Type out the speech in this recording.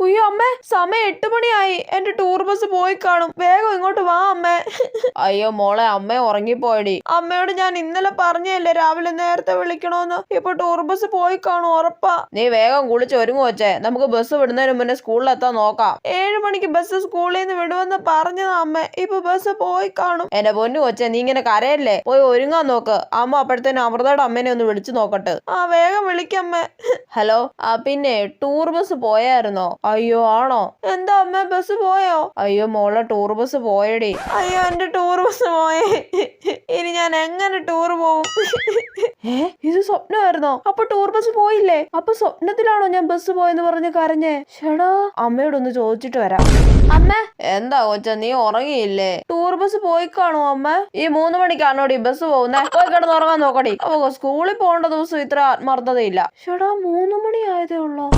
ഉയ്യോ അമ്മേ, സമയം 8 മണിയായി. എന്റെ ടൂർ ബസ് പോയി കാണും. വേഗം ഇങ്ങോട്ട് വാ അമ്മേ. അയ്യോ മോളെ, അമ്മ ഉറങ്ങിപ്പോയടി. അമ്മയോട് ഞാൻ ഇന്നലെ പറഞ്ഞല്ലേ രാവിലെ നേരത്തെ വിളിക്കണോന്ന്. ഇപ്പൊ ടൂർ ബസ് പോയി കാണും, ഉറപ്പാ. നീ വേഗം കുളിച്ച് ഒരുങ്ങു വെച്ചേ. നമുക്ക് ബസ് വിടുന്നതിന് മുന്നേ സ്കൂളിലെത്താൻ നോക്കാം. 7 മണിക്ക് ബസ് സ്കൂളിൽ നിന്ന് വിടുമെന്ന് പറഞ്ഞതാ അമ്മ. ഇപ്പൊ ബസ് പോയി കാണും. എന്റെ പൊന്നു കൊച്ചേ, നീ ഇങ്ങനെ കരയല്ലേ. പോയി ഒരുങ്ങാൻ നോക്ക്. അമ്മ അപ്പോഴത്തേനും അമൃതയുടെ അമ്മേനെ ഒന്ന് വിളിച്ചു നോക്കട്ടെ. ആ വേഗം വിളിക്കമ്മേ. ഹലോ, പിന്നെ ടൂർ ബസ് പോയായിരുന്നോ? അയ്യോ ആണോ? എന്താ അമ്മ, ബസ് പോയോ? അയ്യോ മോളെ, ടൂർ ബസ് പോയടി. അയ്യോ എന്റെ ടൂർ ബസ് പോയേ. ഇനി ഞാൻ എങ്ങനെ ടൂർ പോവും? ഇത് സ്വപ്നമായിരുന്നോ? അപ്പൊ ടൂർ ബസ് പോയില്ലേ? അപ്പൊ സ്വപ്നത്തിലാണോ ഞാൻ ബസ് പോയെന്ന് പറഞ്ഞ് കരഞ്ഞേ? ഷടാ, അമ്മയോടൊന്ന് ചോദിച്ചിട്ട് വരാം. അമ്മ, എന്താ കൊച്ച, നീ ഉറങ്ങിയില്ലേ? ടൂർ ബസ് പോയി കാണോ അമ്മ? ഈ 3 മണിക്കാണോടി ബസ് പോകുന്നേ? പോയി കിടന്ന് ഉറങ്ങാൻ നോക്കടി. അപ്പൊ സ്കൂളിൽ പോകേണ്ട ദിവസം ഇത്ര ആത്മാർത്ഥതയില്ല. ഷടാ, 3 മണി ആയതേ ഉള്ളോ?